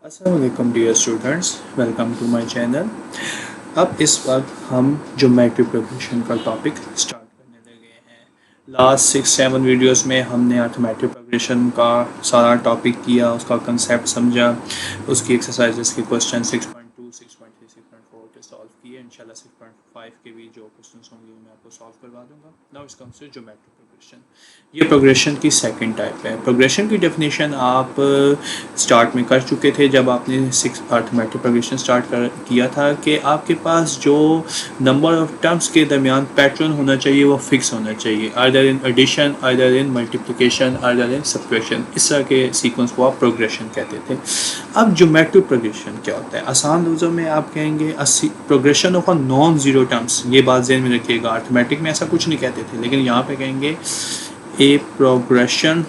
अस्सलामुअलैकुम dear students, welcome to my channel. अब इस वक्त हम ज्योमेट्री प्रोग्रेशन का टॉपिक स्टार्ट करने लगे हैं। लास्ट 6-7 वीडियोस में हमने अर्थमेटिक प्रोग्रेशन का सारा टॉपिक किया, उसका कंसेप्ट समझा, उसकी एक्सरसाइजेस के क्वेश्चन 6.2, 6.3, 6.4 के सॉल्व किए। इंशाल्लाह 6.5 के भी जो क्वेश्चन होंगे वो मैं आपको सॉल्व करवा दूंगा। Now it's comes to geometry progression. ये प्रोग्रेशन की सेकंड टाइप है। प्रोग्रेशन की डेफिनेशन आप स्टार्ट में कर चुके थे जब आपने 6 अर्थमेटिक प्रोग्रेशन किया था कि आपके पास जो नंबर ऑफ टर्म्स के दरमियान पैटर्न होना चाहिए वो फिक्स होना चाहिए, either in addition, either in multiplication, either in subtraction. इस तरह के सीक्वेंस को आप प्रोग्रेशन कहते थे। अब ज्योमेट्रिक प्रोग्रेशन क्या होता है? आसान लफ्ज़ों में आप कहेंगे progression of a non zero terms. ये बात ज़हन में रखिएगा, अर्थमेटिक में ऐसा कुछ नहीं कहते थे, लेकिन यहाँ पे कहेंगे a progression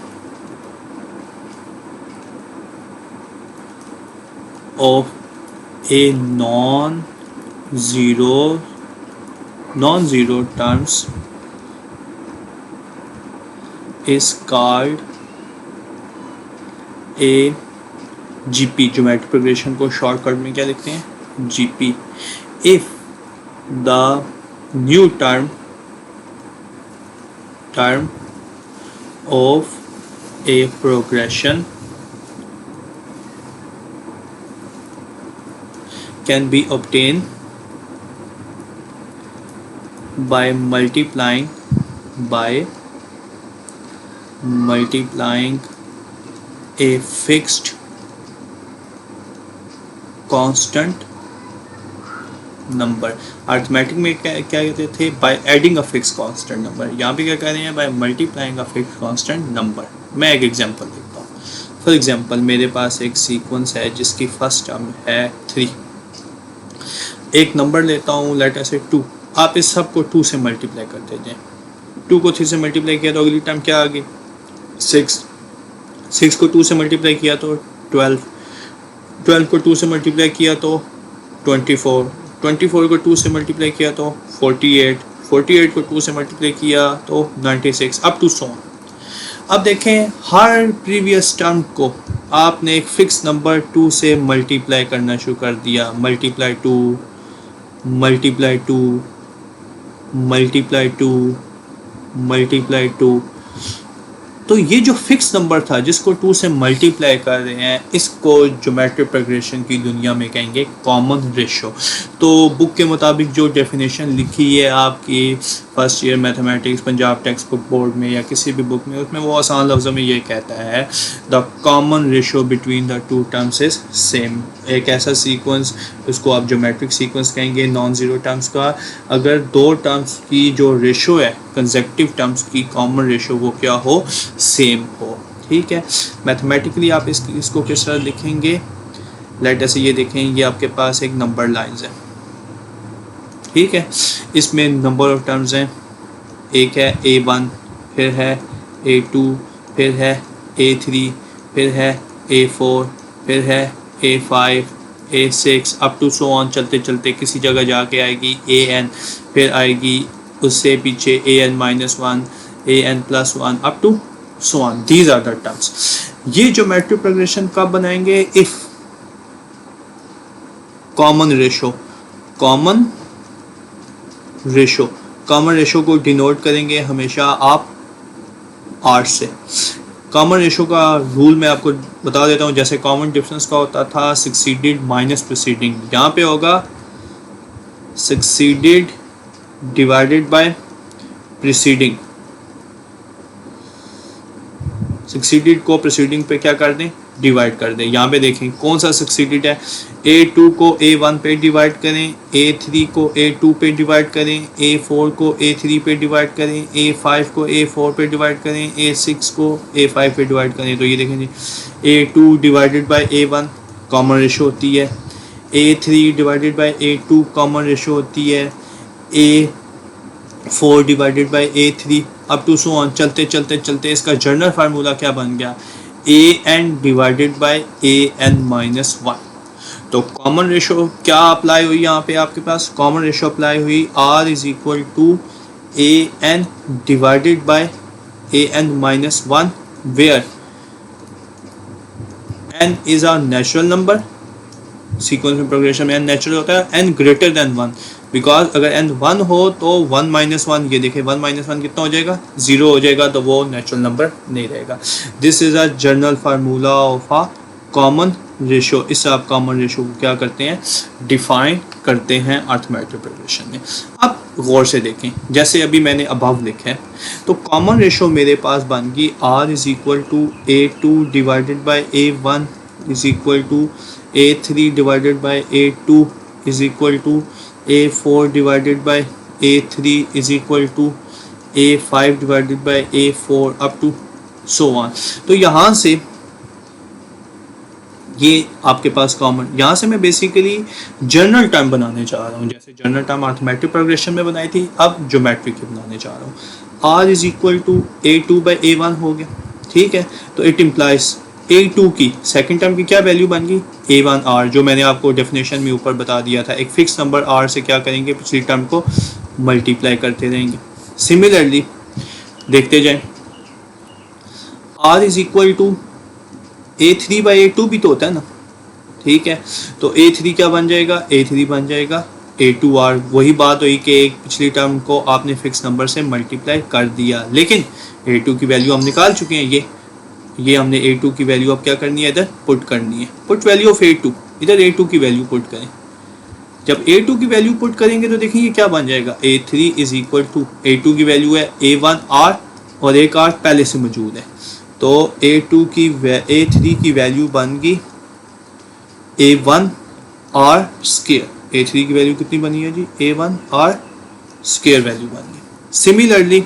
of a non-zero terms is called a GP। Geometric progression को शॉर्टकट में क्या लिखते हैं? GP। if the new term of a progression can be obtained by multiplying a fixed constant number. Arithmetic में क्या कहते थे? By adding a fix constant number. यहाँ पे क्या कह रहे हैं? By multiplying a fix constant number. मैं एक एग्जांपल देता हूँ। फॉर एग्जांपल मेरे पास एक सीक्वेंस है जिसकी फर्स्ट टर्म है 3। एक नंबर लेता हूँ, लेट अस से 2। आप इस सब को 2 से मल्टीप्लाई करते जाएं। 2 को 3 से मल्टीप्लाई किया तो अगली टर्म क्या आ गई? 6। 6 को 2 से मल्टीप्लाई किया तो 12। 12 को 2 से मल्टीप्लाई किया तो 24। 24 को 2 से मल्टीप्लाई किया तो 48। 48 को 2 से मल्टीप्लाई किया तो 96, अप टू 100। अब देखें, हर प्रीवियस टर्म को आपने एक फिक्स नंबर 2 से मल्टीप्लाई करना शुरू कर दिया। Multiply 2, multiply 2, multiply 2, multiply 2। तो ये जो फिक्स नंबर था जिसको 2 से मल्टीप्लाई कर रहे हैं, इसको ज्योमेट्रिक प्रोग्रेशन की दुनिया में कहेंगे कॉमन रेशो। तो बुक के मुताबिक जो डेफिनेशन लिखी है आपकी first year mathematics Punjab text book board में या किसी भी बुक में, उसमें वो आसान लफ्ज़ों में ये कहता है the common ratio between the two terms is same. एक ऐसा सीक्वेंस, इसको आप ज्योमेट्रिक सीक्वेंस कहेंगे नॉन ज़ीरो टर्म्स का, अगर दो टर्म्स की जो रेशो है कंसेक्टिव टर्म्स की कॉमन रेशो वो क्या हो? सेम हो। ठीक है। मैथमेटिकली आप इसको किस तरह लिखेंगे? लेट अस ये देखें, ये आपके पास एक नंबर लाइंस है। ठीक है। इसमें नंबर ऑफ टर्म्स हैं। एक है A1, फिर है A2, फिर है A3, फिर है A4, फिर है A5, A6, up to so on. चलते चलते किसी जगह जाके आएगी AN, फिर आएगी उससे पीछे AN-1, AN+1, up to so on. These are the terms. ये ज्योमेट्रिक प्रोग्रेशन कब बनाएंगे? इफ कॉमन रेशो को डिनोट करेंगे हमेशा आप R से। कॉमन रेशो का रूल मैं आपको बता देता हूँ। जैसे कॉमन डिफरेंस का होता था सक्सीडेड माइनस प्रीसीडिंग, यहाँ पे होगा succeeded divided by preceding. Succeeded को प्रीसीडिंग पे क्या कर दें? डिवाइड कर दें। यहाँ पे देखें कौन सा सक्सीडेड है। A2 को A1 पे डिवाइड करें, A3 को A2 पे डिवाइड करें, A4 को A3 पे डिवाइड करें, A5 को A4 पे डिवाइड करें, A6 को A5 पे डिवाइड करें। तो ये देखें जी, A2 divided by A1 common ratio होती है, A3 divided by A2 common ratio होती है, A4 divided by A3, up to so on. चलते चलते चलते इसका जनरल फार्मूला क्या बन गया? AN divided by AN-1। तो कॉमन रेशो क्या अप्लाई हुई यहाँ पे? आपके पास कॉमन रेशो अप्लाई हुई R is equal to AN divided by AN-1, where n is a natural number, sequence में प्रोग्रेशन में n नेचुरल होता है, n ग्रेटर देन 1, बिकॉज अगर n 1 हो तो 1 - 1, ये देखें 1 - 1 कितना हो जाएगा, 0 हो जाएगा, तो वो नेचुरल नंबर नहीं रहेगा। This is a general formula of a common ratio. इससे आप कॉमन रेशो को क्या करते हैं, डिफाइन करते हैं अर्थमेटिक प्रोग्रेशन में। अब गौर से देखें, जैसे अभी मैंने अबव लिखा है, तो कॉमन रेशो मेरे पास बन गई r is equal to a2 divided by a1 is equal to a3 divided by a2 is equal to a4 divided by a3 is equal to a5 divided by a4 up to so on. तो यहाँ से ये आपके पास common, यहाँ से मैं basically general term बनाने चाह रहा हूँ, जैसे जनरल टर्म अर्थमेटिक प्रोग्रेशन में बनाई थी, अब ज्योमेट्रिक की बनाने चाह रहा हूँ। r is equal to a2 by a1 हो गया, ठीक है। तो इट इम्प्लाइज a2 की सेकंड टर्म की क्या वैल्यू बन गई, a1r, जो मैंने आपको डेफिनेशन में ऊपर बता दिया था। एक फिक्स नंबर r से क्या करेंगे, पिछली टर्म को मल्टीप्लाई करते रहेंगे। सिमिलरली देखते जाएं, r is equal to a3 by a2 भी तो होता है ना, ठीक है। तो a3 क्या बन जाएगा, a3 बन जाएगा a2r। वही बात हुई कि एक पिछली टर्म को आपने फिक्स नंबर से मल्टीप्लाई कर दिया, लेकिन a2 की वैल्यू हम निकाल चुके हैं। ये हमने a2 की वैल्यू अब क्या करनी है, इधर पुट करनी है। पुट वैल्यू ऑफ a2, इधर a2 की वैल्यू पुट करें। जब a2 की वैल्यू पुट करेंगे तो देखिए ये क्या बन जाएगा, a3 is equal to, a2 की वैल्यू है a1r और एक r पहले से मौजूद है, तो a3 की वैल्यू बन गई a1r स्क्वायर। a3 की वैल्यू कितनी बनी है जी, a1r स्क्वायर वैल्यू बन गई। सिमिलरली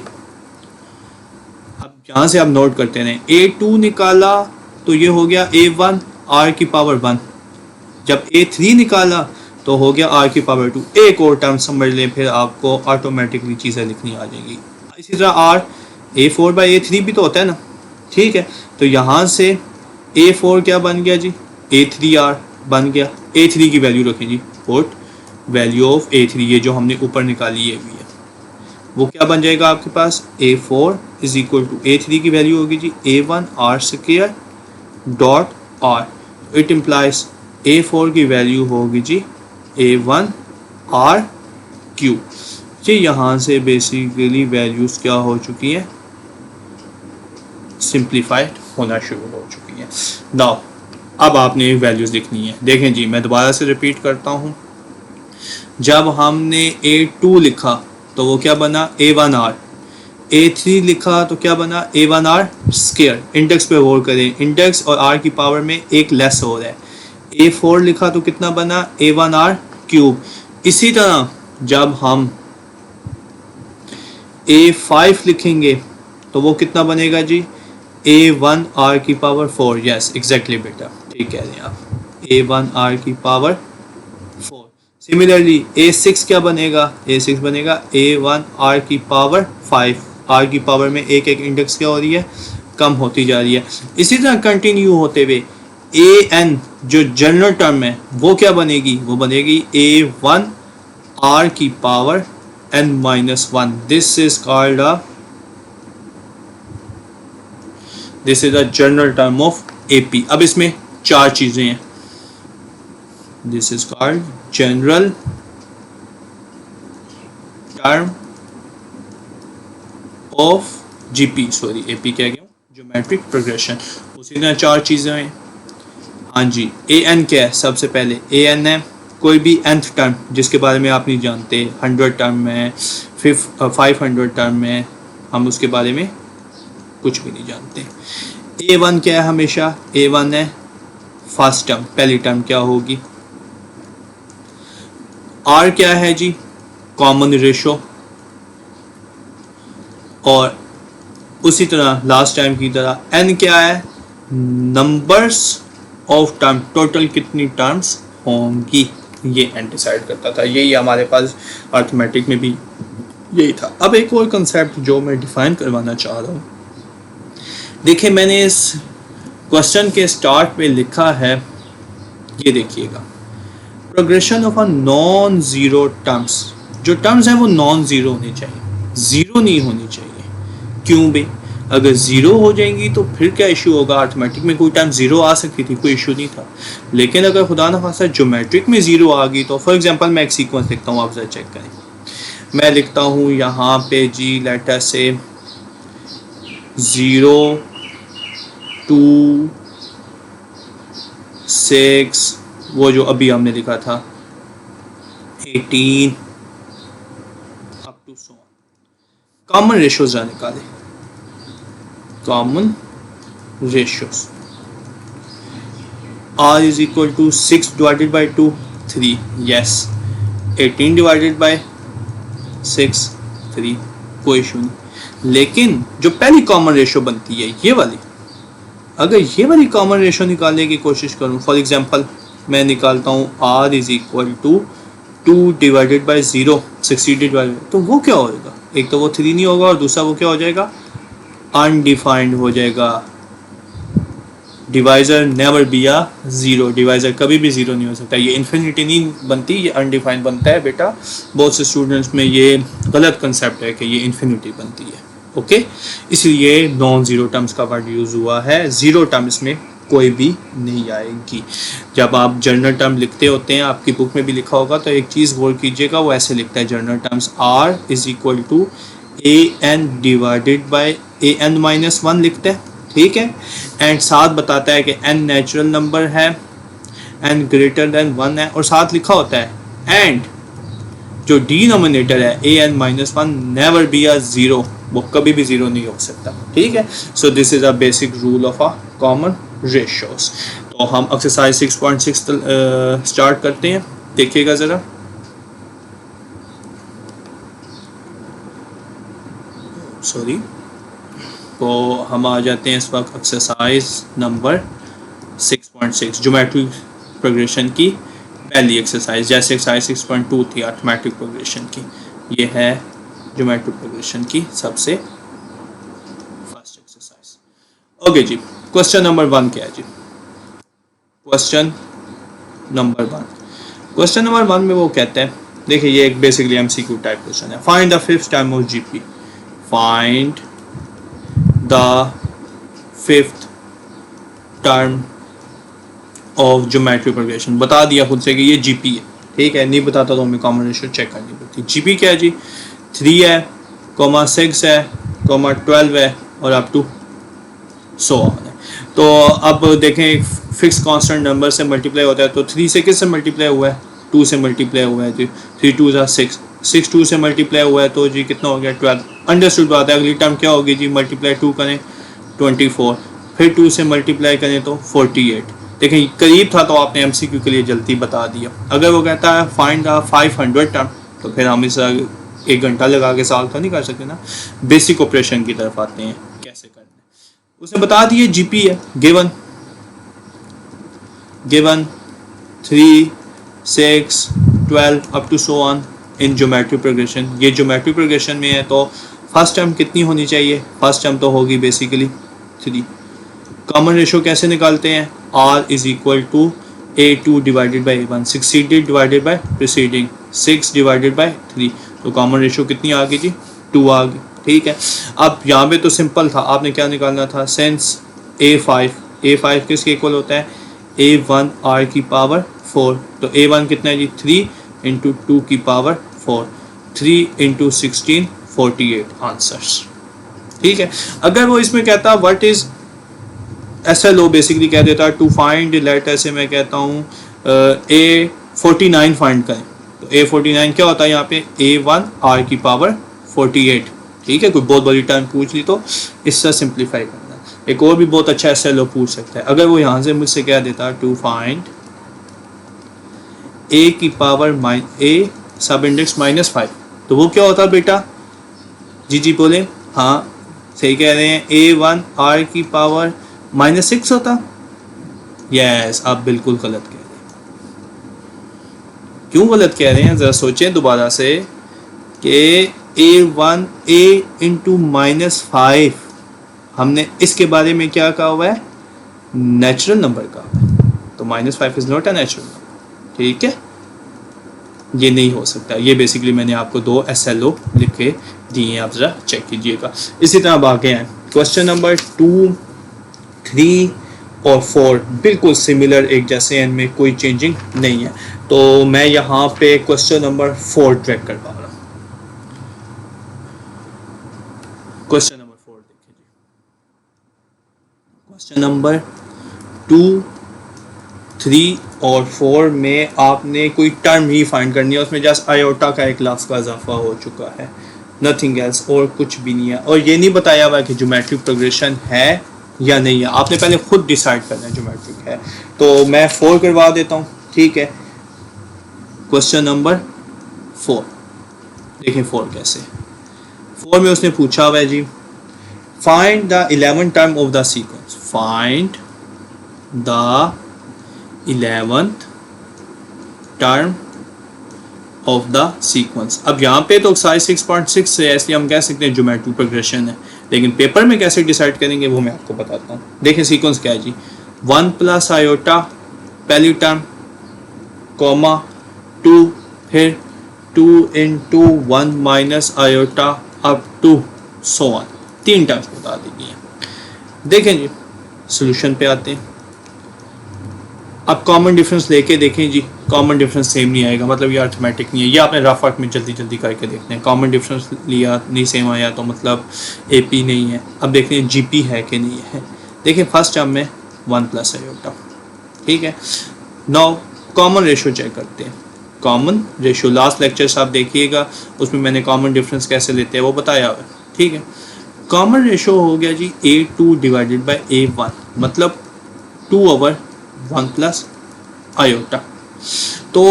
अब यहाँ से आप नोट करते रहें, a2 निकाला तो ये हो गया a1r की पावर 1, जब a3 निकाला तो हो गया r की पावर 2। एक और टर्म समझ लें, फिर आपको ऑटोमेटिकली चीज़ें लिखनी आ जाएंगी। इसी तरह r a4 बाई a3 भी तो होता है ना, ठीक है। तो यहाँ से a4 क्या बन गया जी, a3r बन गया। a3 की वैल्यू रखें जी, पुट वैल्यू ऑफ a3, ये जो हमने ऊपर निकाली है भी है, वो क्या बन जाएगा आपके पास, a4 is equal to a3 की वैल्यू होगी जी a1r square dot r। It implies a4 की वैल्यू होगी जी a1r क्यूब। ये यहाँ से बेसिकली वैल्यूज़ क्या हो चुकी हैं, सिंप्लीफाइड होना शुरू हो चुकी है। नाउ अब आपने वैल्यूज़ लिखनी है। देखें जी, मैं दोबारा से रिपीट करता हूँ, जब हमने a2 लिखा तो वो क्या बना a1r, a3 लिखा तो क्या बना a1r स्क्वायर। इंडेक्स पे गौर करें, इंडेक्स और r की पावर में एक लेस हो रहा है। a4 लिखा तो कितना बना a1r क्यूब। इसी तरह जब हम a5 लिखेंगे तो वो कितना बनेगा जी a1r की पावर 4। यस एग्जैक्टली बेटा, ठीक कह रहे हैं आप, a1r की पावर 4। सिमिलरली a6 क्या बनेगा, a6 बनेगा a1r की पावर 5। r की पावर में एक एक इंडेक्स क्या हो रही है, कम होती जा रही है। इसी तरह कंटिन्यू होते हुए an जो जनरल टर्म है वो क्या बनेगी, वो बनेगी a1r की power n-1। This is called this is a general term of AP। अब इसमें चार चीजें हैं, this is called general term of GP, sorry AP कह गया हूँ, ज्योमेट्रिक प्रोग्रेशन। उसी तरह चार चीजें हैं। हाँ जी, an क्या है, सबसे पहले an है कोई भी nth टर्म जिसके बारे में आप नहीं जानते, 100 टर्म में 500 टर्म में, हम उसके बारे में कुछ भी नहीं जानते। a1 क्या है, हमेशा a1 है फर्स्ट टर्म, पहली टर्म क्या होगी। r क्या है जी, कॉमन रेशो। और उसी तरह लास्ट टाइम की तरह n क्या है, नंबर्स ऑफ टर्म, टोटल कितनी टर्म्स होंगी, ये n डिसाइड करता था। यही हमारे पास अर्थमेटिक में भी यही था। अब एक और कंसेप्ट जो मैं डिफाइन करवाना चाह रहा हूँ, देखिए मैंने इस क्वेश्चन के स्टार्ट पे लिखा है, ये देखिएगा, progression of a non zero terms. जो टर्म्स हैं वो नॉन ज़ीरो होनी चाहिए, ज़ीरो नहीं होनी चाहिए। क्यों भाई, अगर ज़ीरो हो जाएंगी तो फिर क्या इशू होगा? अर्थमेटिक में कोई टाइम ज़ीरो आ सकती थी, कोई इशू नहीं था। लेकिन अगर खुदा न खासा ज्योमेट्रिक में ज़ीरो आ गई तो फॉर एग्जांपल मैं एक सीक्वेंस लिखता हूँ, आप जरा चेक करें। मैं लिखता हूँ यहाँ पे जी लेटर से 0 2 6, वो जो अभी हमने लिखा था 18 up to so on. Common ratios जरा निकाले, common ratios. r is equal to 6 divided by 2 3, yes। 18 divided by 6 3, कोई इशू नहीं। लेकिन जो पहली कॉमन रेशियो बनती है ये वाली, अगर ये वाली कॉमन रेशियो निकालने की कोशिश करूं, फॉर एग्जांपल मैं निकालता हूं r is equal to 2 divided by 0 60 divided, तो वो क्या होगा? एक तो वो 3 नहीं होगा और दूसरा वो क्या हो जाएगा? अनडिफाइंड हो जाएगा। Divisor never be a zero, divisor कभी भी ज़ीरो नहीं हो सकता। ये इन्फिनिटी नहीं बनती, ये अनडिफाइंड बनता है बेटा। बहुत से स्टूडेंट्स में ये गलत कंसेप्ट है कि ये इन्फिनिटी बनती है। ओके, इसलिए नॉन ज़ीरो टर्म्स का वर्ड यूज़ हुआ है, ज़ीरो टर्म्स में कोई भी नहीं आएगी। जब आप जर्नल टर्म लिखते होते हैं, आपकी बुक में भी लिखा होगा, तो एक चीज़ गौर कीजिएगा, वो ऐसे लिखता है general terms r is equal to A N divided by A N minus one लिखता है, ठीक है। एंड साथ बताता है कि n नेचुरल नंबर है, n ग्रेटर देन 1 है, और साथ लिखा होता है एंड जो डिनोमिनेटर है a N minus one never be a zero, वो कभी भी ज़ीरो नहीं हो सकता, ठीक है। So this is a basic rule of a common ratios. तो हम एक्सरसाइज 6.6 स्टार्ट करते हैं, देखिएगा ज़रा। सॉरी, तो हम आ जाते हैं इस वक्त एक्सरसाइज नंबर 6.6 ज्योमेट्रिक प्रोग्रेशन की पहली एक्सरसाइज। जैसे एक्सरसाइज 6.2 थी अर्थमेटिक प्रोग्रेशन की, ये है ज्योमेट्रिक प्रोग्रेशन की सबसे फर्स्ट एक्सरसाइज। ओके जी, क्वेश्चन नंबर 1 क्या है जी? क्वेश्चन नंबर 1 में वो कहते हैं, देखिए ये एक बेसिकली एमसीक्यू टाइप क्वेश्चन है। Find the fifth term of GP, find the fifth term of geometric progression. बता दिया खुद से कि ये जीपी है, ठीक है। नहीं बताता तो हमें कॉमन रेशियो चेक करनी पड़ती। जीपी क्या है जी? 3 है, 6 है, 12 है और अप टू सो ऑन है। तो अब देखें, फिक्स कांस्टेंट नंबर से मल्टीप्लाई होता है, तो 3 से किस से मल्टीप्लाई हुआ है? 2 से मल्टीप्लाई हुआ है जी। 3 2 ज़ा 6, 6 2 से मल्टीप्लाई हुआ है, तो जी कितना हो गया? 12। अंडरस्टूड बात है। अगली टर्म क्या होगी जी? मल्टीप्लाई 2 करें 24, फिर 2 से मल्टीप्लाई करें तो 48। देखें करीब था, तो आपने एमसीक्यू के लिए जल्दी बता दिया। अगर वो कहता है फाइंड द 500 टर्म, तो फिर हम इस 1 घंटा लगा के सॉल्व तो नहीं कर सकते ना। बेसिक ऑपरेशन की तरफ आते हैं, कैसे करना है। उसने बता दिए जीपी है given 3 6 12 up to so on in geometric progression. ये ज्योमेट्रिक प्रोग्रेशन में है, तो फर्स्ट टर्म कितनी होनी चाहिए? फर्स्ट टर्म तो होगी बेसिकली 3। कॉमन रेशियो कैसे निकालते हैं? r is equal to a2 divided by a1, succeeded divided by preceding, 6 divided by 3। तो कॉमन रेशियो कितनी आ गई जी? 2 आ गई, ठीक है। अब यहाँ पे तो सिंपल था, आपने क्या निकालना था? सेंस a5 किसके इक्वल होता है? a1 r की पावर 4। तो a1 कितना है जी? 3 इंटू 2 की पावर 4, 3 इंटू 16 48 आंसर्स, ठीक है। अगर वो इसमें कहता व्हाट इज SLO, बेसिकली कह देता टू फाइंड, लेट ऐसे मैं कहता हूँ A49 फाइंड करें, तो A49 क्या होता है यहाँ पे? A1 R की पावर 48, ठीक है। कोई बहुत बड़ी टर्म पूछ ली तो इससे सिंप्लीफाई करना। एक और भी बहुत अच्छा SLO पूछ सकता है। अगर वो यहाँ से मुझसे कह देता टू फाइंड A की पावर A सब इंडेक्स -5, तो वो क्या होता बेटा? जी बोले, हाँ सही कह रहे हैं, A1 R की पावर -6 होता। यस, आप बिल्कुल गलत कह रहे हैं। क्यों गलत कह रहे हैं? ज़रा सोचें दोबारा से कि A1 A इंटू -5, हमने इसके बारे में क्या कहा हुआ है? नेचुरल नंबर का, तो -5 is not a natural number, ठीक है। ये नहीं हो सकता। ये बेसिकली मैंने आपको 2 SLO लिख के दिए हैं, आप ज़रा चेक कीजिएगा। इसी तरह अब आगे हैं, क्वेश्चन नंबर 2, 3 और 4 बिल्कुल सिमिलर एक जैसे हैं, इनमें कोई चेंजिंग नहीं है। तो मैं यहाँ पे क्वेश्चन नंबर 4 ट्रैक कर पा रहा हूँ। क्वेश्चन नंबर 4 देखिए जी। क्वेश्चन नंबर 2, 3 और 4 में आपने कोई टर्म ही फाइंड करनी है, उसमें जस्ट आयोटा का एक लफ्ज़ का इजाफा हो चुका है, नथिंग एल्स, और कुछ भी नहीं है। और ये नहीं बताया हुआ कि ज्योमेट्रिक प्रोग्रेशन है या नहीं है, आपने पहले खुद डिसाइड करना है ज्योमेट्रिक है। तो मैं 4 करवा देता हूँ, ठीक है। क्वेश्चन नंबर 4 देखें 4 कैसे। 4 में उसने पूछा हुआ है जी, find the 11th term of the sequence, find the 11th term of the sequence. अब यहाँ पे तो सारे 6.6 से है, इसलिए हम कह सकते हैं ज्योमेट्रिक प्रोग्रेशन है, लेकिन पेपर में कैसे डिसाइड करेंगे वो मैं आपको बताता हूँ। देखिए सीक्वेंस क्या है जी, 1 प्लस आयोटा पहली टर्म, कॉमा 2, फिर 2 into 1 minus iota up to so on, 3 terms बता दीजिए। देखें जी सोल्यूशन पे आते हैं। अब कॉमन डिफरेंस लेके देखें जी, कॉमन डिफरेंस सेम नहीं आएगा, मतलब ये अर्थमेटिक नहीं है, ये आपने रफ वर्क में जल्दी जल्दी करके देखते हैं। कॉमन डिफरेंस लिया नहीं सेम आया तो मतलब एपी नहीं है। अब देखते हैं जीपी है कि नहीं है। देखिए फर्स्ट टर्म में 1 प्लस आयोटा, ठीक है। नाउ कॉमन रेशो चेक करते हैं। कॉमन रेशो लास्ट लेक्चर आप देखिएगा, उसमें मैंने कॉमन डिफरेंस कैसे लेते हैं वो बताया हुआ है, ठीक है। कॉमन रेशो हो गया जी A2 डिवाइडेड बाई A1, मतलब 2/1 प्लस आयोटा। तो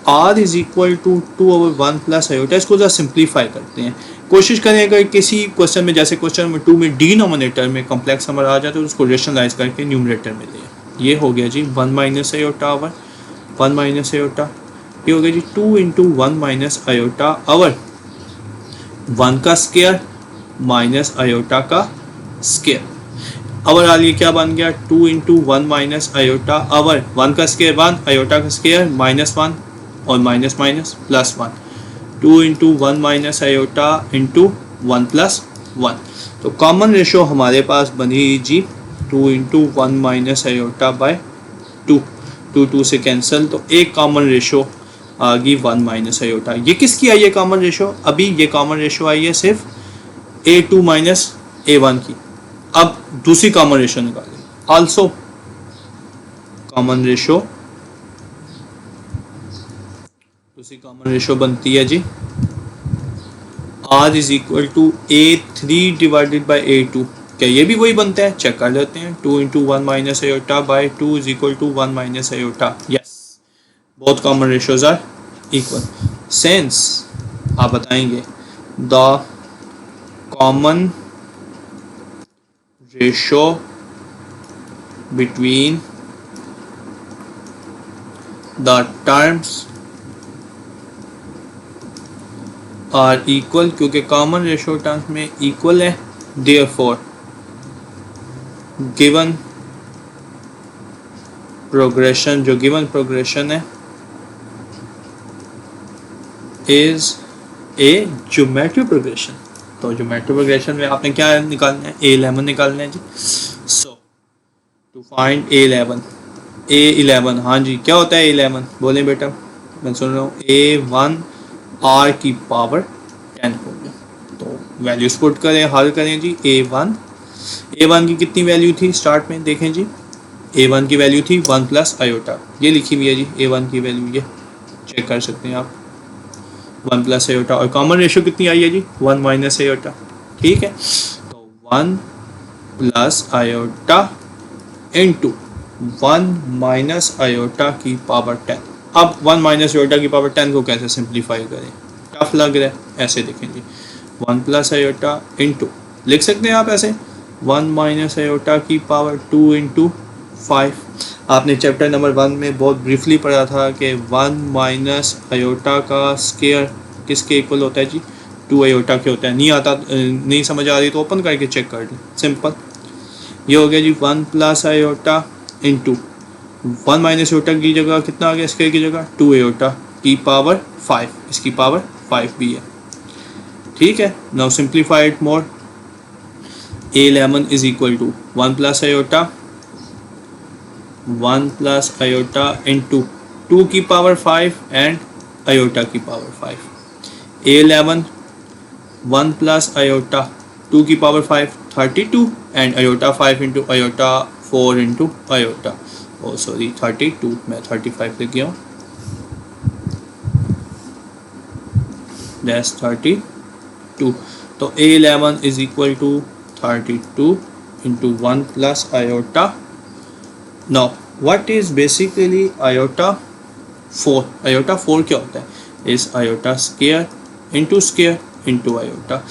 R is equal to 2/1 plus iota. इसको जरा सिंप्लीफाई करते हैं, कोशिश करें अगर किसी क्वेश्चन में, जैसे क्वेश्चन नंबर 2 में डिनोमिनेटर में कॉम्प्लेक्स नंबर आ जाए तो उसको रेशनलाइज करके न्यूमरेटर में लें। ये हो गया जी 1 minus iota over 1 minus iota, ये हो गया जी 2 इंटू 1 माइनस आयोटा आवर 1 का स्क्वायर माइनस आयोटा का स्क्वायर। अवर आलिए क्या बन गया 2 इंटू 1 माइनस आयोटा अवर 1 का स्क्वायर 1, आयोटा का स्क्वायर -1 और minus minus plus 1, 2 into 1 minus iota into 1 plus 1। तो कॉमन रेशो हमारे पास बनी जी 2 इंटू 1 माइनस आयोटा बाय 2, 2 से कैंसिल, तो एक कॉमन रेशो आ गई 1 माइनस आयोटा। ये किसकी आई है कॉमन रेशो? अभी ये कॉमन रेशो आई है सिर्फ A2 माइनस A1 की। अब दूसरी कॉमन रेशो निकालें, आल्सो कॉमन रेशो, दूसरी कॉमन रेशो बनती है जी R is equal to A3 divided by A2। क्या ये भी वही बनता है? चेक कर लेते हैं। 2 into 1 minus iota by 2 is equal to 1 minus iota. Yes, both common ratios are equal. Since आप बताएंगे the common ratio between the terms are equal, क्योंकि कॉमन रेशो टर्म्स में इक्वल है, therefore given progression, जो given progression है is a geometric progression। तो geometric progression में आपने क्या निकालना है? A11 निकालना है जी। सो टू फाइंड A11, हाँ जी क्या होता है A11? बोले बेटा, मैं सुन रहा हूँ। A1 R की पावर 10 हो गया। तो वैल्यूज पुट करें, हल करें जी। A1 की कितनी वैल्यू थी स्टार्ट में? देखें जी, A1 की वैल्यू थी 1 प्लस आयोटा, ये लिखी हुई है जी A1 की वैल्यू, ये चेक कर सकते हैं आप, 1 प्लस आयोटा। और कॉमन रेशो कितनी आई है जी? 1 माइनस आयोटा, ठीक है। तो 1 plus iota into 1 minus iota की पावर 10। अब 1 माइनस आयोटा की पावर 10 को कैसे सिंप्लीफाई करें? टफ लग रहा है, ऐसे देखें जी, 1 प्लस आयोटा इंटू, लिख सकते हैं आप ऐसे, 1 माइनस आयोटा की पावर 2 इंटू 5। आपने चैप्टर नंबर 1 में बहुत ब्रीफली पढ़ा था कि 1 माइनस आयोटा का स्क्वायर किसके इक्वल होता है जी? 2 आयोटा के होता है। नहीं आता, नहीं समझ आ रही तो ओपन करके चेक कर लें, सिंपल। ये हो गया जी 1 plus iota into 1 minus iota की जगह कितना आ गया स्क्वायर की जगह? 2 आयोटा की पावर 5, इसकी पावर 5 भी है, ठीक है। Now simplify it more. A11 is equal to 1 plus iota 1 plus iota into 2 की पावर 5 and iota की पावर 5. A11 1 plus iota 2 की power 5 32 and iota 5 into iota 4 into iota, oh sorry 32, मैं 35 लिख गया हूँ, that's 32. तो A11 is equal to 32 into 1 plus iota. Now what is basically iota 4? Iota 4 क्या होता है? Is iota square into square into iota.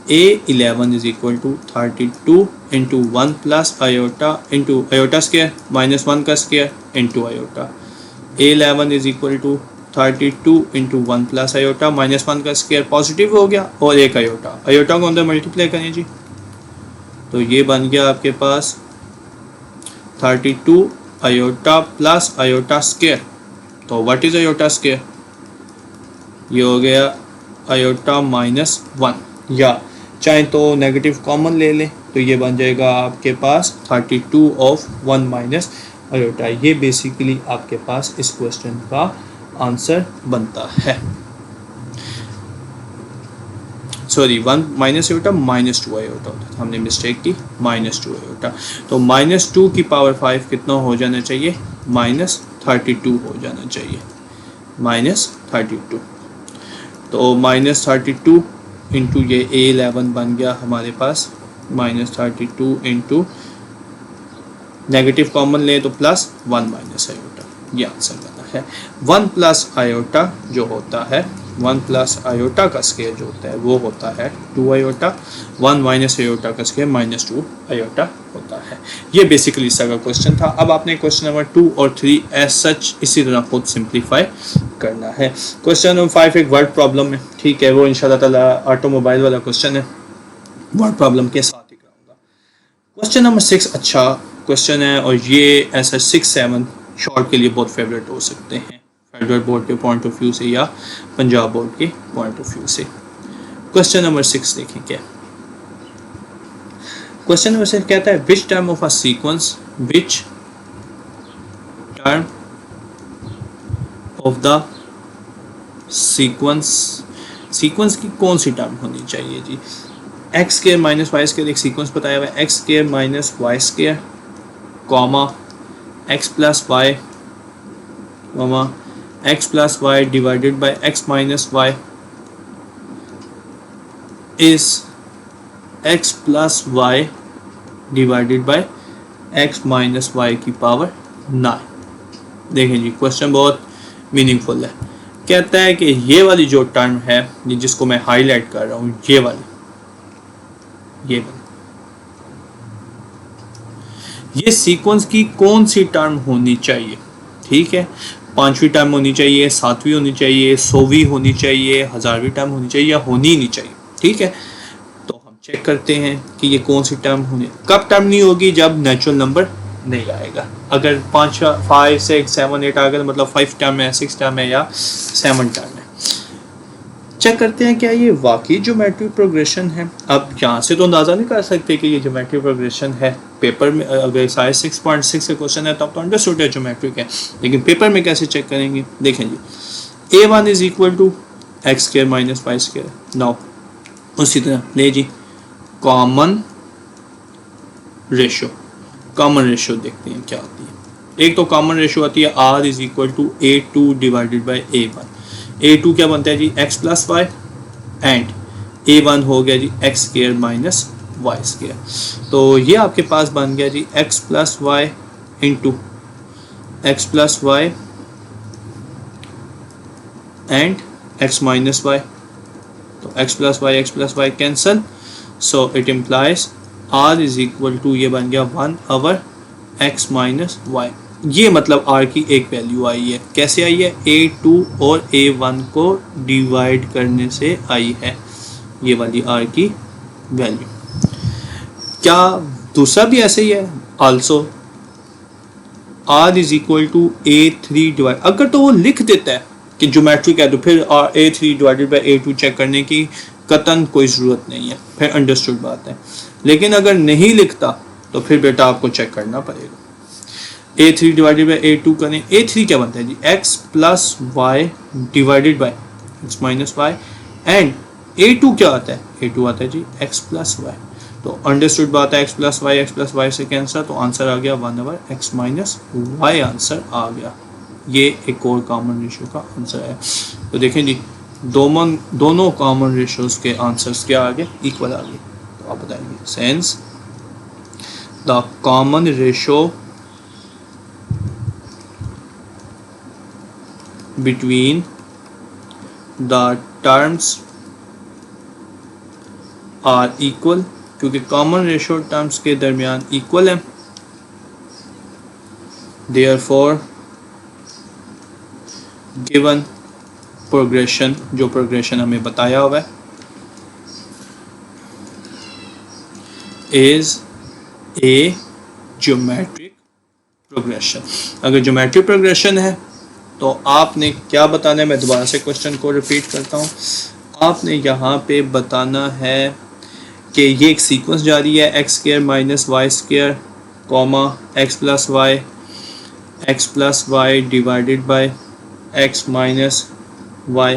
A11 is equal to 32 into 1 plus iota into iota square minus 1 का square into iota. A11 is equal to 32 into 1 plus iota minus 1 का square positive हो गया और एक iota. iota को अंदर multiply करें जी, तो ये बन गया आपके पास 32 iota plus iota square. तो व्हाट इज iota square? ये हो गया iota माइनस 1, या चाहे तो नेगेटिव कॉमन ले लें तो ये बन जाएगा आपके पास 32 ऑफ 1 माइनस iota. ये बेसिकली आपके पास इस क्वेश्चन का आंसर बनता है. Sorry 1 minus iota minus 2 iota होता है, हमने मिस्टेक की, माइनस 2 iota. तो माइनस 2 की पावर 5 कितना हो जाना चाहिए? माइनस 32 हो जाना चाहिए, माइनस 32. तो माइनस 32 इंटू ये A11 बन गया हमारे पास माइनस 32 इंटू नेगेटिव कॉमन ले तो प्लस 1 माइनस iota. ये आंसर बना है. 1 प्लस iota जो होता है, 1 प्लस iota का स्क्वायर जो होता है वो होता है 2 iota. 1 माइनस iota का स्क्वायर माइनस 2 iota होता है. ये बेसिकली इसका का क्वेश्चन था. अब आपने क्वेश्चन नंबर 2 और 3 एज सच इसी तरह खुद सिंप्लीफाई करना है. क्वेश्चन नंबर 5 एक वर्ड प्रॉब्लम है, ठीक है, वो इंशाल्लाह ताला ऑटोमोबाइल वाला क्वेश्चन है, वर्ड प्रॉब्लम के साथ ही कराऊंगा. क्वेश्चन नंबर 6 अच्छा क्वेश्चन है और ये ऐसा 6-7 शॉर्ट के लिए बहुत फेवरेट हो सकते हैं, फेडरल बोर्ड के पॉइंट ऑफ व्यू से या पंजाब बोर्ड के पॉइंट ऑफ व्यू से. क्वेश्चन नंबर 6 देखें क्या क्वेश्चन नंबर 6 कहता है, which term of a sequence, which term of the sequence, sequence की कौन सी टर्म होनी चाहिए जी? X square minus y square एक सीक्वेंस बताया हुआ है, x square minus y square comma x plus y comma x plus y divided by x minus y is x plus y divided by x minus y की power 9. देखें जी question बहुत meaningful है. कहता है कि ये वाली जो टर्म है जिसको मैं हाईलाइट कर रहा हूँ, ये वाली ये सीक्वेंस की कौन सी टर्म होनी चाहिए? ठीक है, 5वीं टर्म होनी चाहिए, 7वीं होनी चाहिए, 100वीं होनी चाहिए, 1000वीं टर्म होनी चाहिए या होनी ही नहीं चाहिए. ठीक है, तो हम चेक करते हैं कि ये कौन सी टर्म होनी. कब टर्म नहीं होगी? जब नेचुरल नंबर नहीं आएगा. अगर 5, 6, 7, 8 आ गया मतलब 5 टर्म है, 6 टर्म है या 7 टर्म है. चेक करते हैं क्या ये वाकई ज्योमेट्रिक प्रोग्रेशन है. अब यहाँ से तो अंदाज़ा नहीं कर सकते कि ये ज्योमेट्रिक प्रोग्रेशन है. पेपर में अगर साइज 6.6 का क्वेश्चन है तब तो अंडरस्टूड है ज्योमेट्रिक है, लेकिन पेपर में कैसे चेक करेंगे? देखें जी, A1 is equal to x square minus y square. Now उसी तरह ले जी कॉमन रेशो, कॉमन रेशो देखते हैं क्या होती है. एक तो कॉमन रेशो आती है R is equal to A2 divided by A1. A2 क्या बनता है जी? x plus y and A1 हो गया जी x square minus y square. तो ये आपके पास बन गया जी x plus y into x plus y and x minus y. तो x plus y cancel, so it implies R is equal to ये बन गया 1 ओवर x माइनस वाई. ये मतलब R की एक वैल्यू आई है. कैसे आई है? A2 और A1 को डिवाइड करने से आई है ये वाली R की वैल्यू. क्या दूसरा भी ऐसे ही है? Also R is equal to A3 divide, अगर तो वो लिख देता है कि ज्योमेट्रिक है तो फिर A3 divided by A2 check करने की कतन कोई ज़रूरत नहीं है, फिर अंडरस्टूड बात है। लेकिन अगर नहीं लिखता तो फिर बेटा आपको चेक करना पड़ेगा। A3 डिवाइडेड बाई A2 करें, A3 क्या बनता है जी, x plus y divided by x minus y, and A2 क्या आता है, A2 आता है जी x प्लस वाई। तो अंडरस्टूड बात है, x प्लस वाई से कैंसर, तो आंसर आ गया 1/x माइनस वाई, आंसर आ गया। ये एक और कॉमन रेशियो का आंसर है। तो देखें जी दोनों कॉमन रेशियोज के आंसर्स क्या आ गए, इक्वल आ गए। तो आप बताएंगे since the common ratio between the terms are equal, क्योंकि कॉमन रेशियो टर्म्स के दरमियान इक्वल है, देयरफॉर गिवन प्रोग्रेशन, जो प्रोग्रेशन हमें बताया हुआ है, इज ए ज्योमेट्रिक प्रोग्रेशन। अगर ज्योमेट्रिक प्रोग्रेशन है तो आपने क्या बताना है, मैं दोबारा से क्वेश्चन को रिपीट करता हूँ। आपने यहाँ पे बताना है कि ये एक सीक्वेंस जारी है, x square minus y square comma x plus y divided by x minus y.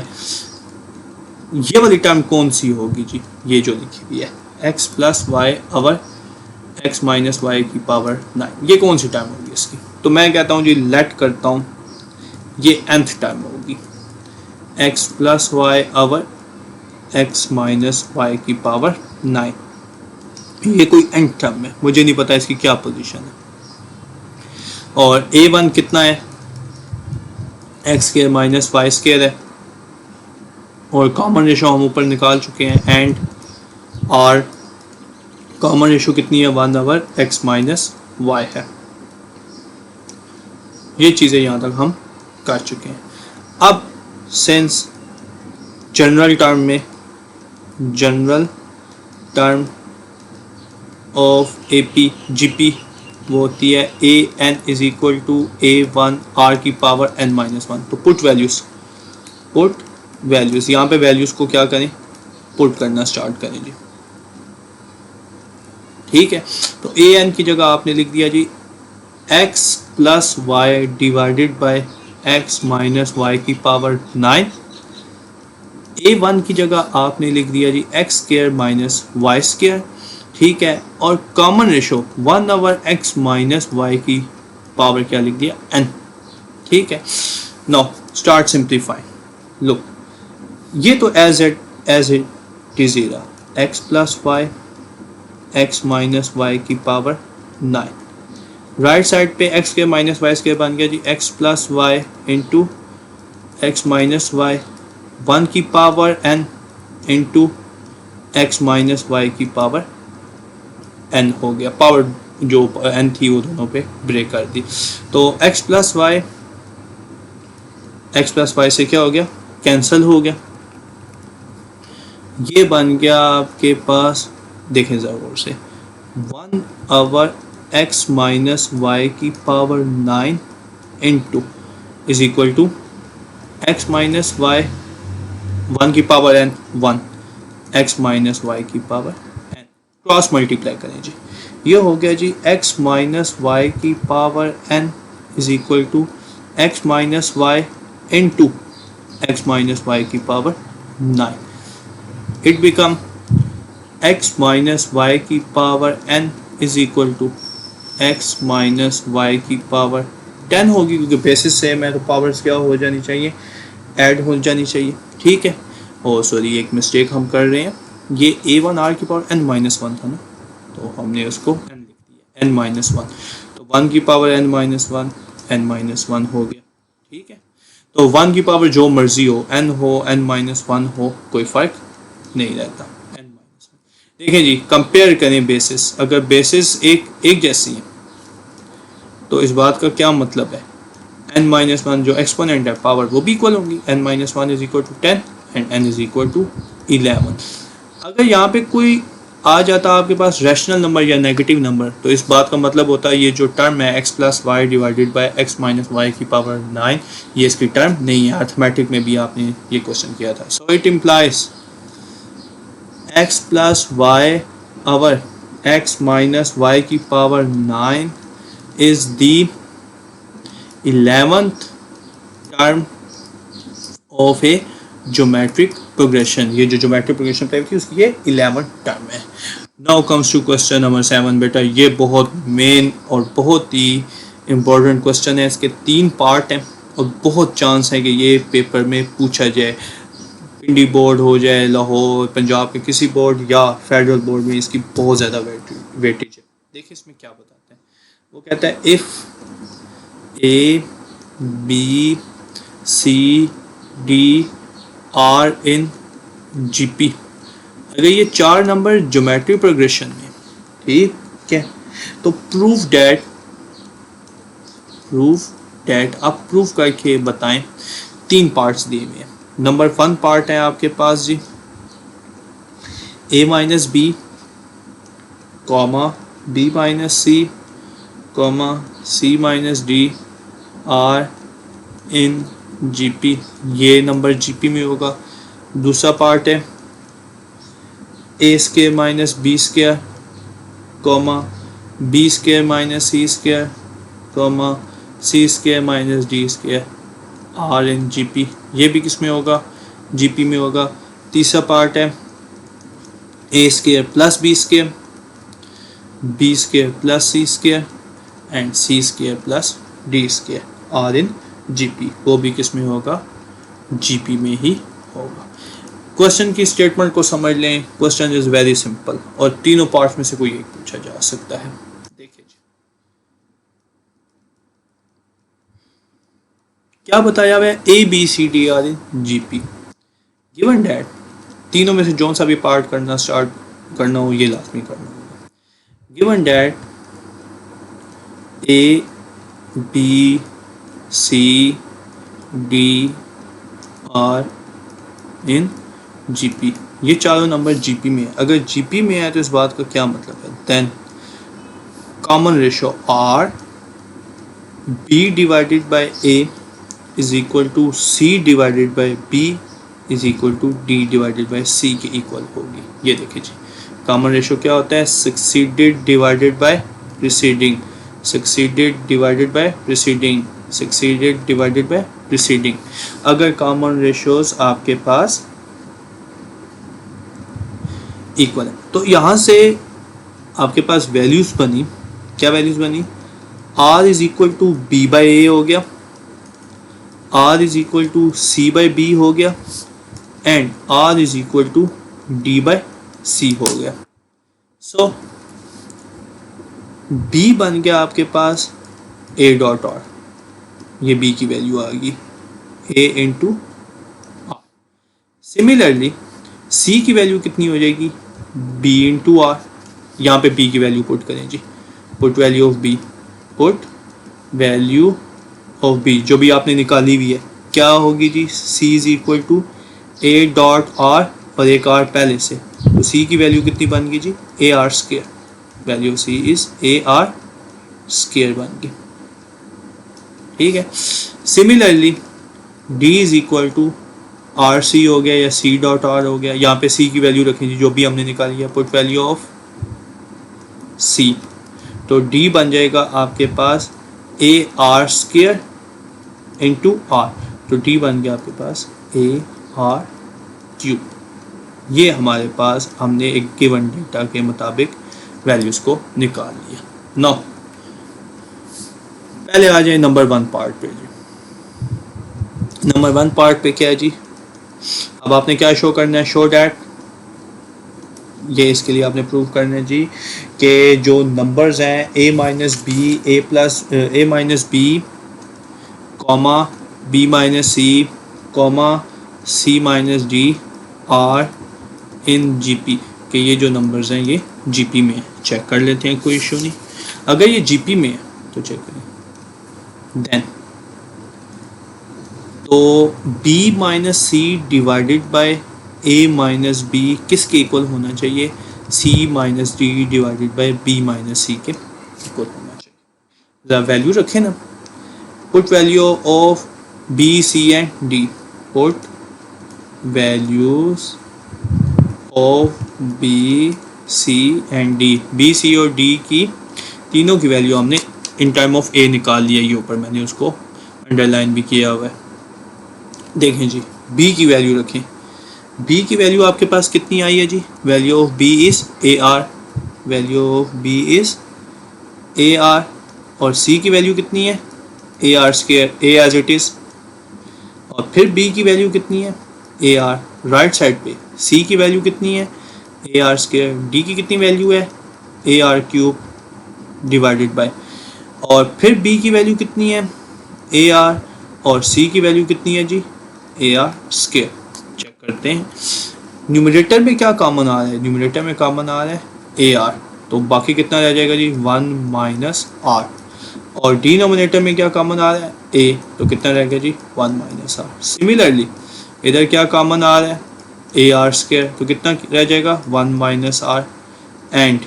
ये वाली टर्म कौन सी होगी जी, ये जो लिखी हुई है x plus y over x minus y की पावर 9, ये कौन सी टर्म होगी इसकी। तो मैं कहता हूँ जी लेट करता हूँ ये nth टर्म होगी, x plus y over x minus y की पावर 9। ये कोई nth टर्म है, मुझे नहीं पता इसकी क्या पोजीशन है। और a1 कितना है, x square minus y square है, और कॉमन रेशो हम ऊपर निकाल चुके हैं, एंड और कॉमन रेशो कितनी है 1/x माइनस वाई है। ये चीज़ें यहाँ तक हम कर चुके हैं। अब since general term of AP GP वो होती है an is equal to a1 r की पावर n-1। तो पुट वैल्यूज़ यहाँ पे वैल्यूज़ को क्या करें, पुट करना स्टार्ट करें जी, ठीक है। तो an की जगह आपने लिख दिया जी x plus y divided by x minus y की पावर 9। a1 की जगह आपने लिख दिया जी x square minus y square, ठीक है। और common ratio 1/x minus y की पावर क्या लिख दिया n, ठीक है। Now start simplifying. लुक ये तो as it is x plus y x minus y की पावर 9। राइट साइड पे एक्स के माइनस वाई स्क्वायर बन गया जी x plus y into x minus y 1 की power n into x minus y की पावर n हो गया। पावर जो n थी वो दोनों पे ब्रेक कर दी। तो x प्लस वाई से क्या हो गया, कैंसिल हो गया। ये बन गया आपके पास, देखें ज़रूर से 1/x माइनस वाई की power 9 into is equal to x minus y 1 की power n 1 x minus y की पावर n, क्रॉस मल्टीप्लाई करें जी, ये हो गया जी x माइनस वाई की power n is equal to x minus y into x minus y की power 9। It become x minus y की power n is equal to x minus y की पावर 10 होगी, क्योंकि बेसिस सेम है तो powers क्या हो जानी चाहिए, ऐड हो जानी चाहिए, ठीक है। और सॉरी एक मिस्टेक हम कर रहे हैं, ये a1 r की पावर n-1 था ना, तो हमने उसको n लिख दिया n-1, तो 1 की पावर n-1 n-1 हो गया, ठीक है। तो 1 की पावर जो मर्जी हो, n हो n-1 हो, कोई फ़र्क नहीं रहता, n-1। देखें जी कंपेयर करें बेसिस, अगर बेसिस एक जैसी है तो इस बात का क्या मतलब है, n-1 जो एक्सपोनेंट है पावर वो भी इक्वल होंगी, n-1 is equal to 10 and n is equal to 11। अगर यहाँ पे कोई आ जाता आपके पास रैशनल नंबर या नेगेटिव नंबर, तो इस बात का मतलब होता है ये जो टर्म है x plus y divided by x minus y की पावर 9, ये इसकी टर्म नहीं है। अर्थमेटिक में भी आपने ये क्वेश्चन किया था। So it implies x plus y over x minus y की power 9 is the 11th term of a geometric progression. ये जो ज्योमेट्रिक प्रोग्रेशन टाइप की उसकी ये 11th टर्म है। Now comes to question number 7। बेटा ये बहुत मेन और बहुत ही इम्पोर्टेंट क्वेश्चन है। इसके 3 पार्ट हैं और बहुत चांस है कि ये पेपर में पूछा जाए। पिंडी बोर्ड हो जाए, लाहौर, पंजाब के किसी बोर्ड या फेडरल बोर्ड में इसकी बहुत ज़्यादा वेटेज है। देखिए इसमें क्या बताते हैं। वो कहता है if A, B, C, D are in GP, अगर ये 4 नंबर ज्योमेट्रिक प्रोग्रेशन में, ठीक है, तो प्रूफ डैट आप प्रूफ करके बताएं। 3 पार्ट्स दिए हुए हैं। नंबर 1 पार्ट है आपके पास जी A minus B comma B minus C comma C minus D are in GP, ये नंबर GP में होगा। दूसरा पार्ट है A square minus B square comma B square minus C square comma C square minus D square are in GP, ये भी किस में होगा? GP में होगा। तीसरा पार्ट है A square plus B square, B square plus C square and C square plus D square are in GP, वो भी किस में होगा? GP में ही होगा। क्वेश्चन की स्टेटमेंट को समझ लें। क्वेश्चन इज वेरी सिंपल और तीनों पार्ट्स में से कोई एक पूछा जा सकता है। देखिए जी क्या बताया हुआ है, ABCD are in GP। Given that तीनों में से जो सा भी पार्ट करना स्टार्ट करना हो ये लाजमी करना होगा। Given that ABCD are in GP, ये चारों नंबर GP में है। अगर GP में है तो इस बात का क्या मतलब है? Then common ratio R B divided by A is equal to C divided by B is equal to D divided by C के इक्वल होगी। ये देखिए जी कॉमन रेशो क्या होता है? Succeeded divided by preceding, succeeded divided by preceding, succeeded divided by preceding. अगर common ratios आपके पास इक्वल है तो यहाँ से आपके पास वैल्यूज बनी। क्या वैल्यूज बनी? R is equal to B by A हो गया, R is equal to C by B हो गया and R is equal to D by C हो गया। सो B बन गया आपके पास A डॉट R, ये B की वैल्यू आ गई A into R। Similarly C की वैल्यू कितनी हो जाएगी? B into R। यहाँ पे B की वैल्यू पुट करें जी, put value of B, put value of B जो भी आपने निकाली हुई है क्या होगी जी? C is equal to A dot R और एक R पहले से, तो C की वैल्यू कितनी बन गई जी? AR square, value of C इज AR स्क्वायर बन गई। ठीक है। Similarly D is equal to RC हो गया या C डॉट R हो गया। यहाँ पे C की वैल्यू रखें जी जो भी हमने निकाली है, पुट वैल्यू ऑफ C, तो D बन जाएगा आपके पास AR स्क्वायर इंटू R, तो D बन गया आपके पास AR क्यूब। ये हमारे पास हमने एक गिवन डेटा के मुताबिक वैल्यूज़ को निकाल लिया। नाउ पहले आ जाए नंबर 1 पार्ट पे जी। नंबर 1 पार्ट पे क्या है जी? अब आपने क्या शो करना है? शो डैट, ये इसके लिए आपने प्रूव करना है जी कि जो नंबर्स हैं A minus B, A minus B comma B minus C comma C minus D are in GP, कि ये जो नंबर्स हैं ये GP में है। चेक कर लेते हैं, कोई इशू नहीं। अगर ये GP में है तो चेक करें। देन तो B minus C divided by A minus B किसके इक्वल होना चाहिए? C minus D divided by B minus C के इक्वल होना चाहिए। ज़रा वैल्यू रखें ना, put value of B C and D, put values of B C and D, B C और डी की तीनों की वैल्यू हमने इन टर्म ऑफ ए निकाल लिया, ये ऊपर मैंने उसको अंडरलाइन भी किया हुआ है। देखें जी, बी की वैल्यू रखें, बी की वैल्यू आपके पास कितनी आई है जी, value of B is A R, value of B is A R, और सी की वैल्यू कितनी है A R square, A as it is, और फिर बी की वैल्यू कितनी है ए आर, राइट साइड पे सी की वैल्यू कितनी है ए आर स्क्वायर, डी की कितनी वैल्यू है A R cube divided by, और फिर बी की वैल्यू कितनी है ए आर, और सी की वैल्यू कितनी है जी ए आर स्क्वायर। चेक करते हैं न्यूमरेटर में क्या कॉमन आ रहा है, न्यूमरेटर में कॉमन आ रहा है ए आर, तो बाकी कितना रह जाएगा जी 1 माइनस आर, और डिनोमिनेटर में क्या कॉमन आ रहा है ए, तो कितना रह गया जी 1 माइनस आर। सिमिलरली इधर क्या कॉमन आ रहा है ए आर स्क्वायर, तो कितना रह जाएगा 1 माइनस आर, एंड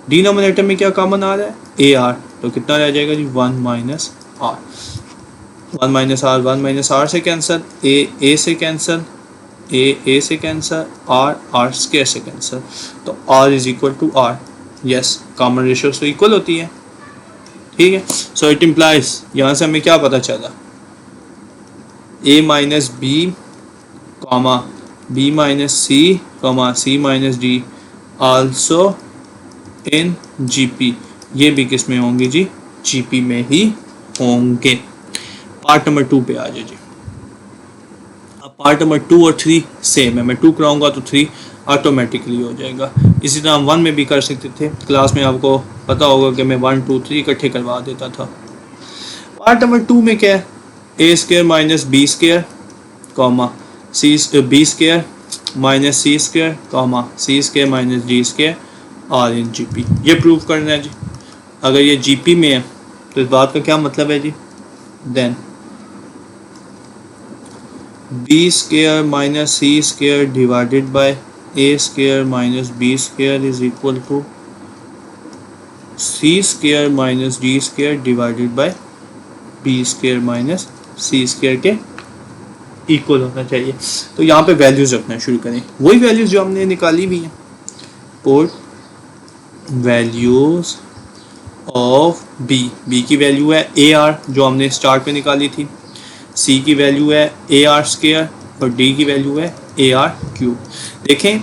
डिनोमिनेटर में क्या कॉमन आ रहा है ए आर, तो कितना रह जाएगा जी 1 माइनस आर, 1 माइनस आर से कैंसिल, ए से कैंसिल, ए से कैंसिल, आर स्क्वायर से कैंसिल, तो R is equal to R, yes common ratios तो इक्वल होती है, ठीक है। सो इट इम्प्लाइज, यहाँ से हमें क्या पता चला, A minus B comma B minus C comma C minus D also in GP, ये भी किस में होंगे जी जीपी में ही होंगे। पार्ट नंबर 2 पे आ जाए जी। अब पार्ट नंबर 2 और 3 सेम है, मैं 2 कराऊंगा तो 3 ऑटोमेटिकली हो जाएगा। इसी तरह हम 1 में भी कर सकते थे, क्लास में आपको पता होगा कि मैं 1 2 3 इकट्ठे करवा देता था। पार्ट नंबर 2 में क्या है, A square minus B square comma C B square minus C square comma C square minus D square are in GP, ये प्रूव करना है जी। अगर ये जीपी में है तो इस बात का क्या मतलब है जी, then B square minus C square divided by A square minus B square is equal to C square minus D square divided by B square minus C square के इक्वल होना चाहिए। तो यहाँ पे वैल्यूज रखना शुरू करें, वही वैल्यूज जो हमने निकाली हुई हैं, पुट वैल्यूज ऑफ बी की वैल्यू है ए आर जो हमने स्टार्ट में निकाली थी, सी की वैल्यू है ए आर स्क्वायर और डी की वैल्यू है ए आर क्यूब। देखें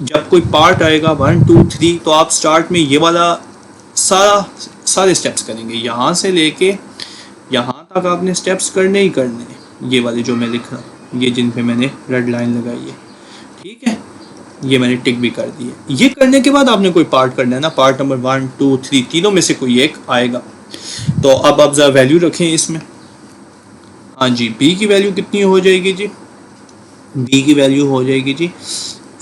जब कोई पार्ट आएगा 1 2 3 तो आप स्टार्ट में ये वाला सारे स्टेप्स करेंगे, यहाँ से लेके यहाँ तक आपने स्टेप्स करने ही करने हैं, ये वाले जो मैं लिख रहा हूँ, ये जिन पे मैंने रेड लाइन लगाई है, ठीक है, ये मैंने टिक भी कर दी है। ये करने के बाद आपने कोई पार्ट करना है ना, पार्ट नंबर 1 2 3 तीनों में से कोई एक आएगा। तो अब आप जरा वैल्यू रखें इसमें, हाँ जी बी की वैल्यू कितनी हो जाएगी जी, बी की वैल्यू हो जाएगी जी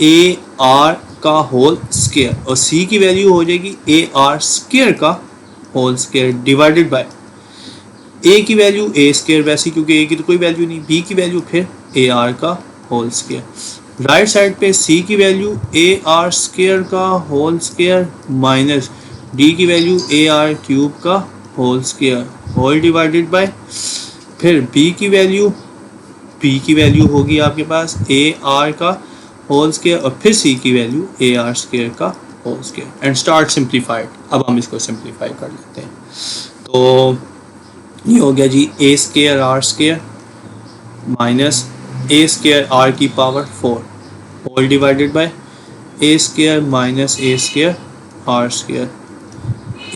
ए आर का होल स्क्वायर, और सी की वैल्यू हो जाएगी ए आर स्क्वायर का होल स्क्वायर डिवाइडेड बाय ए की वैल्यू ए स्क्वायर वैसी, क्योंकि ए की तो कोई वैल्यू नहीं, बी की वैल्यू फिर ए आर का होल स्क्वायर, राइट साइड पे सी की वैल्यू ए आर स्क्वायर का होल स्क्वायर माइनस डी की वैल्यू ए आर क्यूब का whole square whole divided by, फिर बी की वैल्यू होगी आपके पास ए आर का होल स्क्वायर और फिर सी की वैल्यू ए आर स्क्वायर का whole square and start simplified. अब हम इसको सिंप्लीफाई कर लेते हैं, तो ये हो गया जी A square R square minus A square R की power 4 whole divided by A square minus A square R square,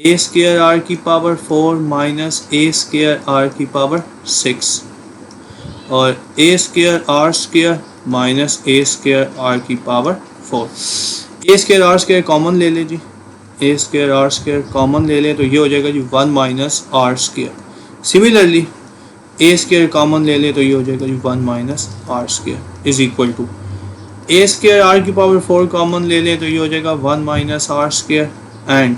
A square R की power 4 minus A square R की पावर 6 और A square R square minus A square R की power 4। A square R square common ले लें जी, A square R square common ले लें तो ये हो जाएगा जी 1 minus R square. Similarly A square common ले लें तो ये हो जाएगा जी 1 minus R square is equal to A square R की पावर 4 कॉमन ले लें तो ये हो जाएगा 1 minus R square and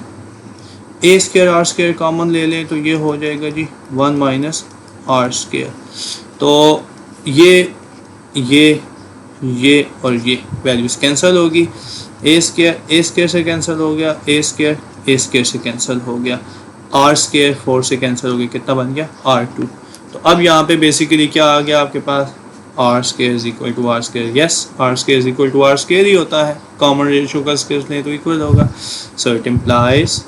A square R square common ले लें तो ये हो जाएगा जी 1 माइनस आर स्क्वायर। तो ये और ये वैल्यूज कैंसिल होगी, ए स्केयर से कैंसिल हो गया, ए स्केयर से कैंसिल हो गया, आर स्केयर 4 से कैंसिल हो गया, कितना बन गया R2। तो अब यहाँ पे बेसिकली क्या आ गया आपके पास, R square is equal to R square, yes R square is equal to R square ही होता है, कॉमन रेशियो का स्केयर लें तो इक्वल होगा। So it implies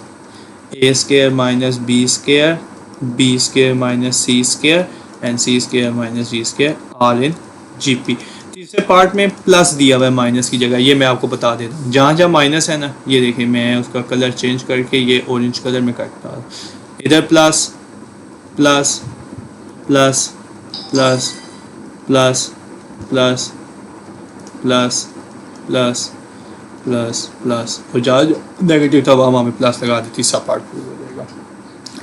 A square minus B square minus C square and C square minus D square are in GP. तीसरे पार्ट में प्लस दिया हुआ है माइनस की जगह, ये मैं आपको बता देता हूँ। जहाँ जहाँ माइनस है ना, ये देखिए मैं उसका कलर चेंज करके ये ऑरेंज कलर में करता हूँ। इधर plus plus plus plus plus plus plus plus plus plus और जहाँ नेगेटिव था वहाँ में प्लस लगा दी, तीसरा पार्ट पूरा हो जाएगा,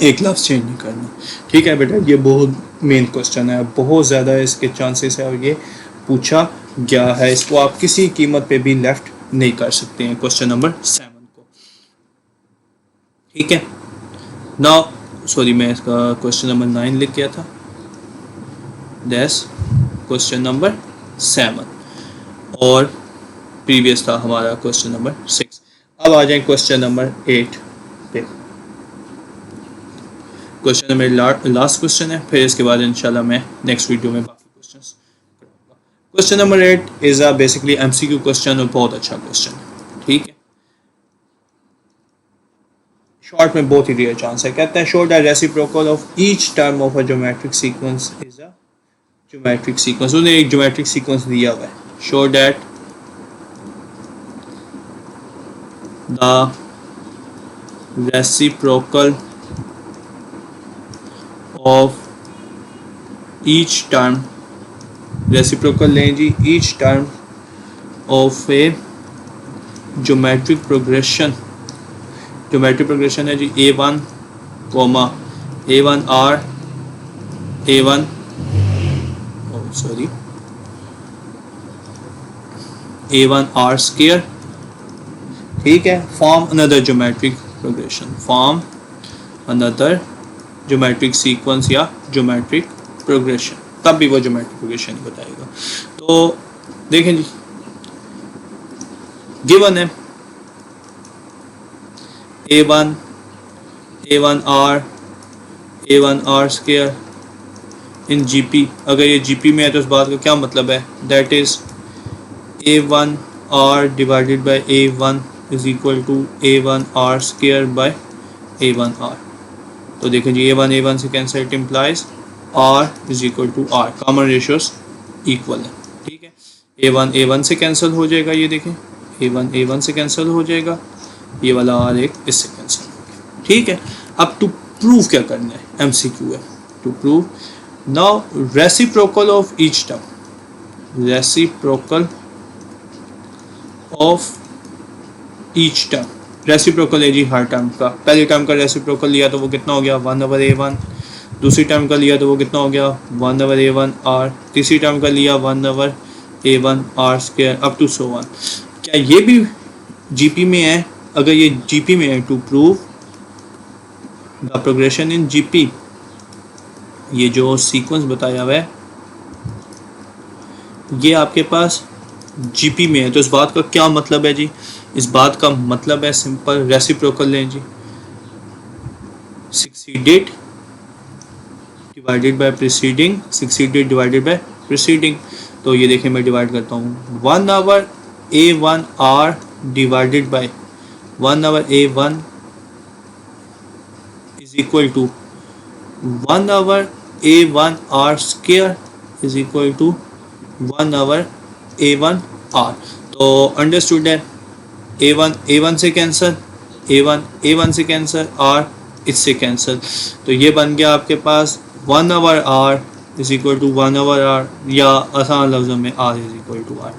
एक लफ्ज़ चेंज नहीं करना। ठीक है बेटा, ये बहुत मेन क्वेश्चन है, बहुत ज़्यादा इसके चांसेस है और ये पूछा गया है, इसको आप किसी कीमत पे भी लेफ्ट नहीं कर सकते हैं, क्वेश्चन नंबर 7 को। ठीक है, नाउ सॉरी मैं इसका क्वेश्चन नंबर 9 लिख गया था, दैट्स क्वेश्चन नंबर 7 और प्रीवियस था हमारा क्वेश्चन नंबर 6। अब आ जाए क्वेश्चन नंबर 8 पे। क्वेश्चन नंबर लास्ट क्वेश्चन है, फिर इसके बाद इंशाल्लाह मैं नेक्स्ट वीडियो में बाकी क्वेश्चंस करूँगा। Question number 8 is a basically MCQ question और बहुत अच्छा क्वेश्चन है। ठीक है, शॉर्ट में बहुत ही रेयर चांस है। कहते हैं show the reciprocal of each term of a geometric sequence is a geometric sequence. उन्हें एक ज्योमेट्रिक सीक्वेंस दिया हुआ है, show that the reciprocal of each term, reciprocal लें जी, each term of a geometric progression है जी A1 comma A1R A1 A1R square। ठीक है, form another geometric progression, form another geometric sequence या ज्योमेट्रिक प्रोग्रेशन, तब भी वो ज्योमेट्रिक प्रोग्रेशन ही बताएगा। तो देखें जी, गिवन है A1R स्क्वायर इन जीपी। अगर ये जीपी में है तो इस बात का क्या मतलब है, that is A1R divided by A1 is equal to A1R square by A1R। तो देखें जी, A1 से cancel, it implies R is equal to R, common ratios equal है। ठीक है, A1 से कैंसिल हो जाएगा, ये देखें A1 से कैंसिल हो जाएगा, ये वाला R एक इससे कैंसिल हो गया। ठीक है, अब टू प्रूव क्या करना है, MCQ है, to prove now reciprocal of each term, reciprocal of each term, reciprocal है जी हर टर्म का। पहली टर्म का रेसिप्रोकल लिया तो वो कितना हो गया 1/A1, दूसरी टर्म का लिया तो वो कितना हो गया 1/A1R, तीसरी टर्म का लिया 1/A1R square up to so on. क्या ये भी जीपी में है? अगर ये जीपी में है, to prove the progression in GP, ये जो सीक्वेंस बताया हुआ है ये आपके पास जीपी में है, तो इस बात का क्या मतलब है जी, इस बात का मतलब है सिंपल, रेसिप्रोकल लें जी, succeeded divided by preceding, succeeded divided by preceding. तो ये देखें मैं डिवाइड करता हूँ, 1/A1R divided by 1/A1 is equal to 1/A1R square is equal to 1/A1R। तो अंडरस्टूड है, A1 से कैंसिल, A1 से कैंसिल, R इससे कैंसिल, तो ये बन गया आपके पास 1/R is equal to 1/R, या आसान लफ्ज़ों में R is equal to R।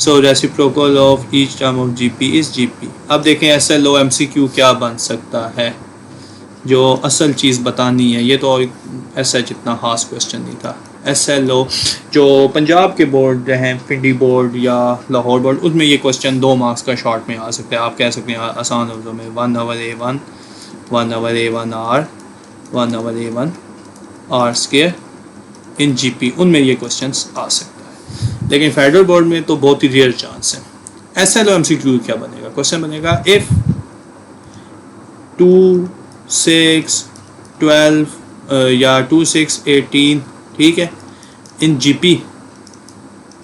So reciprocal of each term of GP is GP। अब देखें SLO MCQ क्या बन सकता है, जो असल चीज़ बतानी है, ये तो ऐसा इतना खास क्वेश्चन नहीं था। SLO जो पंजाब के बोर्ड हैं, पिंडी बोर्ड या लाहौर बोर्ड, उसमें ये क्वेश्चन 2 मार्क्स का शॉर्ट में आ सकता है। आप कह सकते हैं आसान लफ्ज़ों में 1/A1 1/A1R 1/A1R स्क्वायर इन GP, उनमें ये क्वेश्चन आ सकता है। लेकिन फेडरल बोर्ड में तो बहुत ही रेयर चांस है। SLOMCQ क्या बनेगा? क्वेश्चन बनेगा इफ 2 6 12 या 2 6 18, ठीक है, इन GP,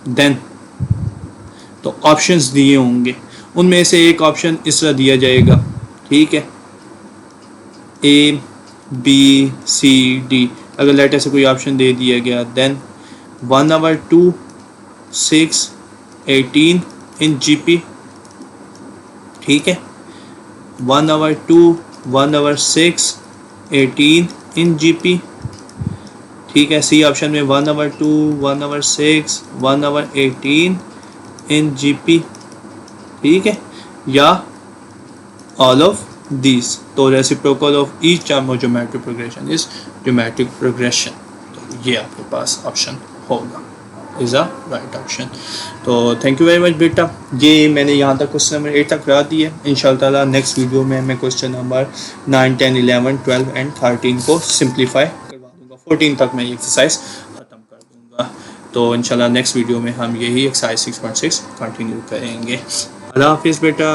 देन तो ऑप्शंस दिए होंगे, उनमें से एक ऑप्शन इस तरह दिया जाएगा, ठीक है, ABCD। अगर लेटर से कोई ऑप्शन दे दिया गया, देन 1 hour 2 6 18 इन GP, ठीक है, 1 hour 2 1 hour 6 18 इन GP, ठीक है। सी ऑप्शन में 1 hour 2 1 hour 6 1 hour 18 इन GP, ठीक है, या ऑल ऑफ दीज। तो reciprocal of each term of geometric progression is geometric progression. तो ये आपके पास ऑप्शन होगा, इज अ राइट ऑप्शन। तो थैंक यू वेरी मच बेटा। ये मैंने यहाँ तक क्वेश्चन नंबर 8 तक करा दी है। इंशाल्लाह नेक्स्ट वीडियो में मैं क्वेश्चन नंबर 9 10 11 12 एंड 13 को सिंप्लीफाई करवा दूँगा। 14 तक मैं ये एक्सरसाइज ख़त्म कर दूँगा। तो इंशाल्लाह नेक्स्ट वीडियो में हम यही एक्सरसाइज 6.6 कंटिन्यू करेंगे। अल्लाह हाफिज़ बेटा।